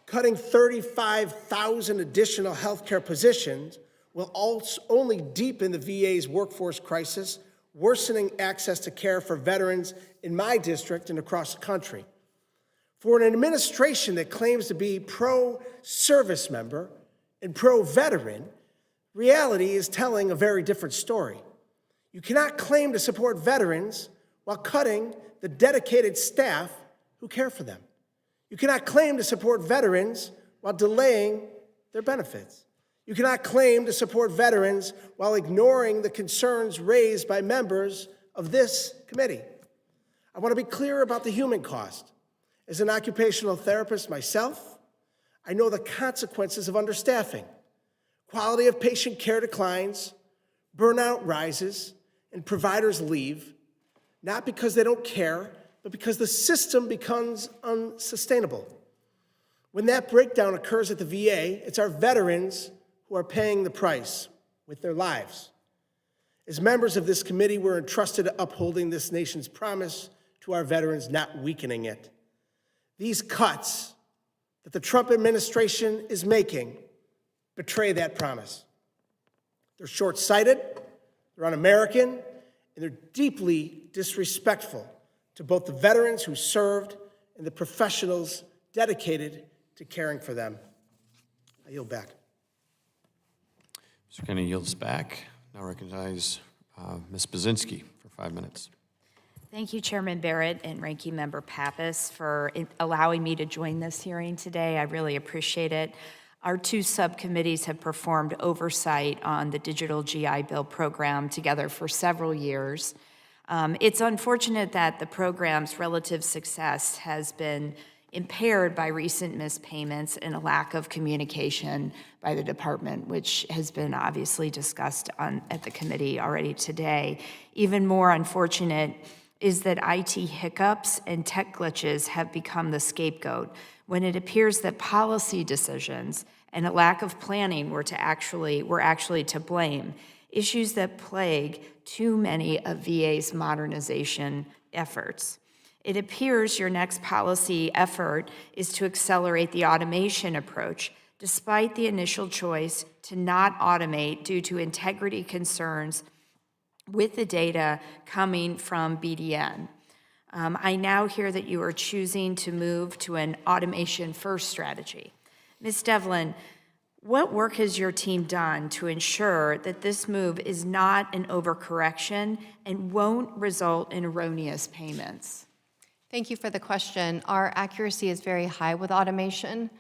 Cutting 35,000 additional healthcare positions will also only deepen the VA's workforce crisis, worsening access to care for veterans in my district and across the country. For an administration that claims to be pro-service member and pro-veteran, reality is telling a very different story. You cannot claim to support veterans while cutting the dedicated staff who care for them. You cannot claim to support veterans while delaying their benefits. You cannot claim to support veterans while ignoring the concerns raised by members of this committee. I want to be clear about the human cost. As an occupational therapist myself, I know the consequences of understaffing. Quality of patient care declines, burnout rises, and providers leave, not because they don't care, but because the system becomes unsustainable. When that breakdown occurs at the VA, it's our veterans who are paying the price with their lives. As members of this committee, we're entrusted to upholding this nation's promise to our veterans, not weakening it. These cuts that the Trump administration is making betray that promise. They're short-sighted, they're un-American, and they're deeply disrespectful to both the veterans who served and the professionals dedicated to caring for them. I yield back. Mr. Kennedy yields back. Now recognize Ms. Baczynski for 5 minutes. Thank you, Chairman Barrett and Ranking Member Pappas, for allowing me to join this hearing today. I really appreciate it. Our two subcommittees have performed oversight on the Digital GI Bill program together for several years. It's unfortunate that the program's relative success has been impaired by recent missed payments and a lack of communication by the department, which has been obviously discussed at the committee already today. Even more unfortunate is that IT hiccups and tech glitches have become the scapegoat when it appears that policy decisions and a lack of planning were actually to blame, issues that plague too many of VA's modernization efforts. It appears your next policy effort is to accelerate the automation approach, despite the initial choice to not automate due to integrity concerns with the data coming from BDN. I now hear that you are choosing to move to an automation-first strategy. Ms. Devlin, what work has your team done to ensure that this move is not an overcorrection and won't result in erroneous payments? Thank you for the question. Our accuracy is very high with automation.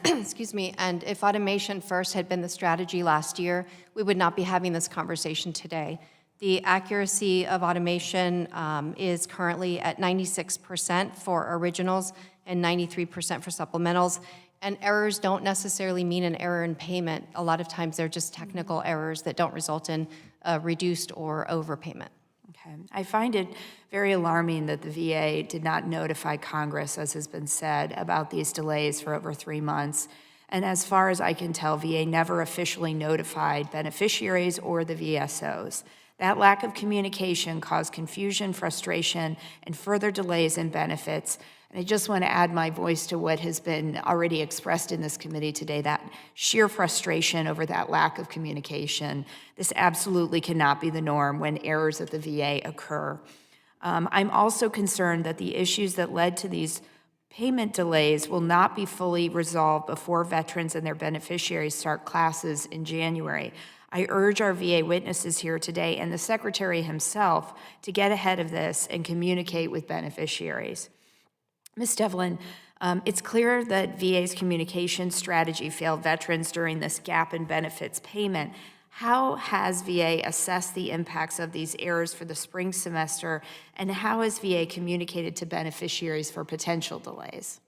Excuse me. And if automation first had been the strategy last year, we would not be having this conversation today. The accuracy of automation is currently at 96% for originals and 93% for supplementals. And errors don't necessarily mean an error in payment. A lot of times they're just technical errors that don't result in reduced or overpayment. Okay. I find it very alarming that the VA did not notify Congress, as has been said, about these delays for over 3 months. And as far as I can tell, VA never officially notified beneficiaries or the VSOs. That lack of communication caused confusion, frustration, and further delays in benefits. And I just want to add my voice to what has been already expressed in this committee today, that sheer frustration over that lack of communication. This absolutely cannot be the norm when errors at the VA occur. I'm also concerned that the issues that led to these payment delays will not be fully resolved before veterans and their beneficiaries start classes in January. I urge our VA witnesses here today and the Secretary himself to get ahead of this and communicate with beneficiaries. Ms. Devlin, it's clear that VA's communication strategy failed veterans during this gap in benefits payment. How has VA assessed the impacts of these errors for the spring semester, and how has VA communicated to beneficiaries for potential delays?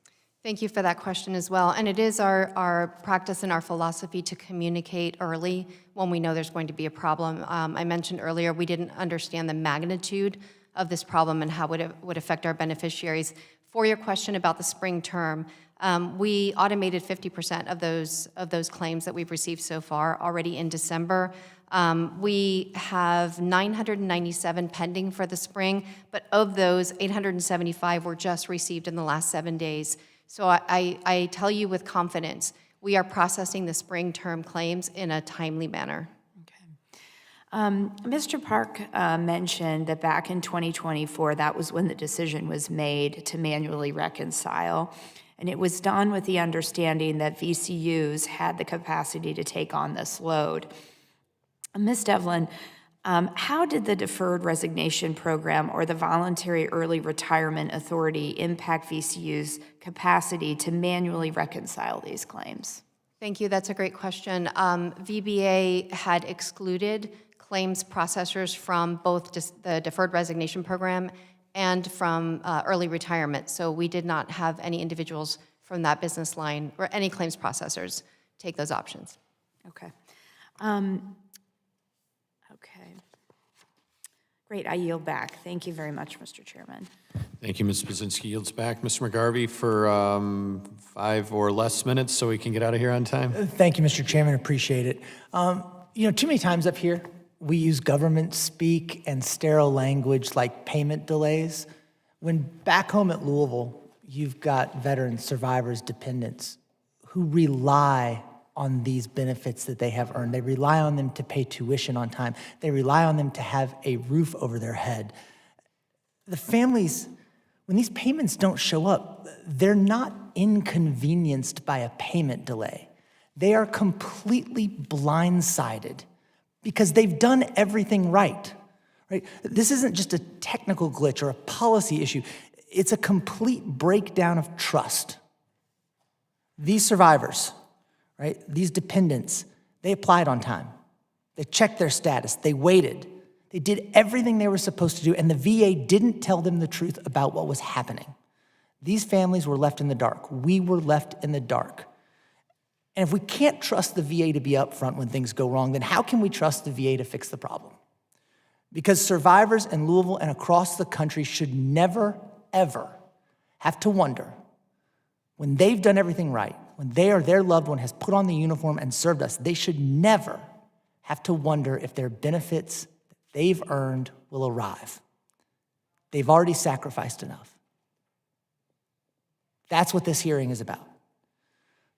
Thank you for that question as well. And it is our practice and our philosophy to communicate early when we know there's going to be a problem. I mentioned earlier we didn't understand the magnitude of this problem and how it would affect our beneficiaries. For your question about the spring term, we automated 50% of those claims that we've received so far already in December. We have 997 pending for the spring, but of those, 875 were just received in the last 7 days. So I tell you with confidence, we are processing the spring term claims in a timely manner. Mr. Park mentioned that back in 2024, that was when the decision was made to manually reconcile. And it was done with the understanding that VCUs had the capacity to take on this load. Ms. Devlin, how did the Deferred Resignation Program or the Voluntary Early Retirement Authority impact VCU's capacity to manually reconcile these claims? Thank you. That's a great question. VBA had excluded claims processors from both the Deferred Resignation Program and from early retirement. So we did not have any individuals from that business line or any claims processors take those options. Okay. Okay. Great. I yield back. Thank you very much, Mr. Chairman. Thank you, Ms. Pazinski. Yields back. Mr. McGarvey for 5 or less minutes so we can get out of here on time. Thank you, Mr. Chairman. Appreciate it. Too many times up here, we use government speak and sterile language like payment delays. When back home at Louisville, you've got veterans, survivors, dependents who rely on these benefits that they have earned. They rely on them to pay tuition on time. They rely on them to have a roof over their head. The families, when these payments don't show up, they're not inconvenienced by a payment delay. They are completely blindsided because they've done everything right. This isn't just a technical glitch or a policy issue. It's a complete breakdown of trust. These survivors, these dependents, they applied on time. They checked their status. They waited. They did everything they were supposed to do, and the VA didn't tell them the truth about what was happening. These families were left in the dark. We were left in the dark. And if we can't trust the VA to be upfront when things go wrong, then how can we trust the VA to fix the problem? Because survivors in Louisville and across the country should never, ever have to wonder when they've done everything right, when they or their loved one has put on the uniform and served us, they should never have to wonder if their benefits that they've earned will arrive. They've already sacrificed enough. That's what this hearing is about.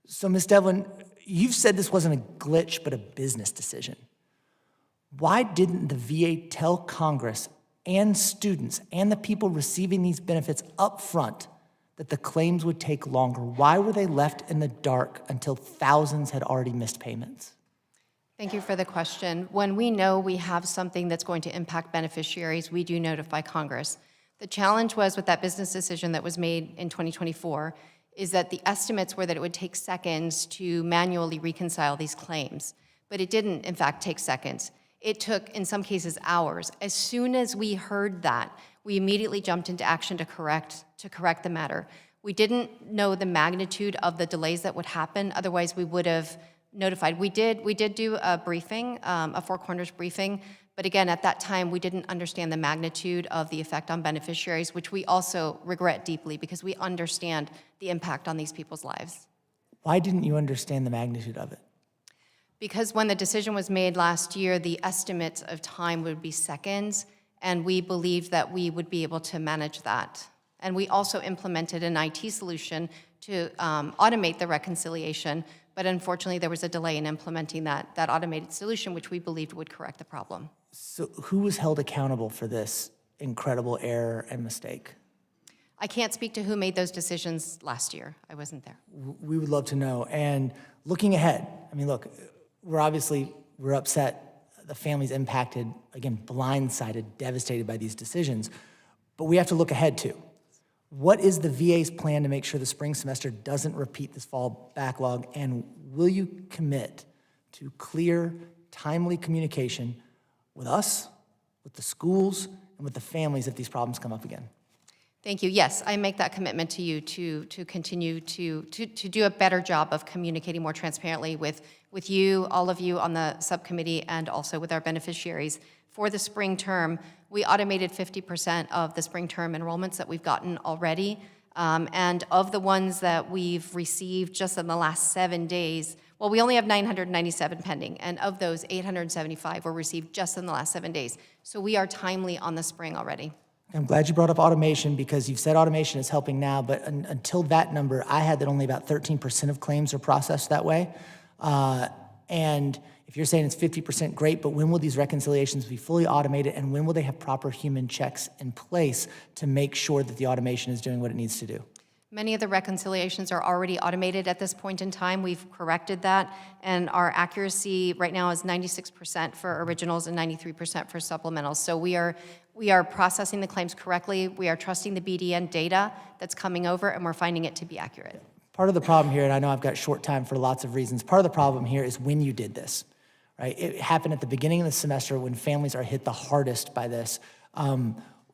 So, Ms. Devlin, you've said this wasn't a glitch, but a business decision. Why didn't the VA tell Congress and students and the people receiving these benefits up front that the claims would take longer? Why were they left in the dark until thousands had already missed payments? Thank you for the question. When we know we have something that's going to impact beneficiaries, we do notify Congress. The challenge was with that business decision that was made in 2024 is that the estimates were that it would take seconds to manually reconcile these claims. But it didn't, in fact, take seconds. It took, in some cases, hours. As soon as we heard that, we immediately jumped into action to correct the matter. We didn't know the magnitude of the delays that would happen, otherwise we would have notified. We did do a briefing, a Four Corners briefing, but again, at that time, we didn't understand the magnitude of the effect on beneficiaries, which we also regret deeply because we understand the impact on these people's lives. Why didn't you understand the magnitude of it? Because when the decision was made last year, the estimates of time would be seconds, and we believed that we would be able to manage that. And we also implemented an IT solution to automate the reconciliation, but unfortunately there was a delay in implementing that automated solution, which we believed would correct the problem. So who was held accountable for this incredible error and mistake? I can't speak to who made those decisions last year. I wasn't there. We would love to know. And looking ahead, look, we're upset. The family's impacted, again, blindsided, devastated by these decisions. But we have to look ahead too. What is the VA's plan to make sure the spring semester doesn't repeat this fall backlog? And will you commit to clear, timely communication with us, with the schools, and with the families if these problems come up again? Thank you. Yes, I make that commitment to you to continue to do a better job of communicating more transparently with you, all of you on the subcommittee, and also with our beneficiaries. For the spring term, we automated 50% of the spring term enrollments that we've gotten already. And of the ones that we've received just in the last 7 days, well, we only have 997 pending, and of those, 875 were received just in the last 7 days. So we are timely on the spring already. I'm glad you brought up automation because you've said automation is helping now, but until that number, I had that only about 13% of claims are processed that way. And if you're saying it's 50%, great, but when will these reconciliations be fully automated and when will they have proper human checks in place to make sure that the automation is doing what it needs to do? Many of the reconciliations are already automated at this point in time. We've corrected that, and our accuracy right now is 96% for originals and 93% for supplementals. So we are processing the claims correctly. We are trusting the BDN data that's coming over, and we're finding it to be accurate. Part of the problem here, and I know I've got short time for lots of reasons, part of the problem here is when you did this, right? It happened at the beginning of the semester when families are hit the hardest by this.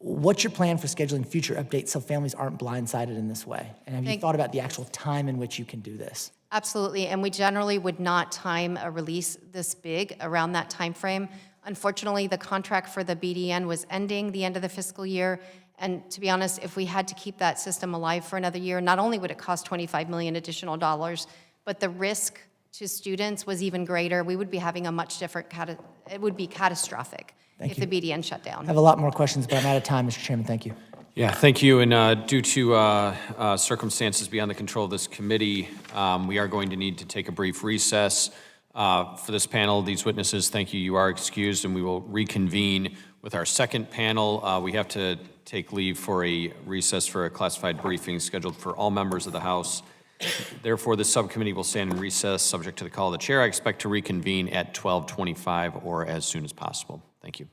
What's your plan for scheduling future updates so families aren't blindsided in this way? And have you thought about the actual time in which you can do this? Absolutely, and we generally would not time a release this big around that time frame. Unfortunately, the contract for the BDN was ending the end of the fiscal year, and to be honest, if we had to keep that system alive for another year, not only would it cost $25 million additional dollars, but the risk to students was even greater. We would be having a much different, it would be catastrophic if the BDN shut down. I have a lot more questions, but I'm out of time, Mr. Chairman. Thank you. Yeah, thank you. And due to circumstances beyond the control of this committee, we are going to need to take a brief recess. For this panel, these witnesses, thank you, you are excused, and we will reconvene with our second panel. We have to take leave for a recess for a classified briefing scheduled for all members of the House. Therefore, the subcommittee will stand in recess, subject to the call of the chair. I expect to reconvene at 12:25 or as soon as possible. Thank you.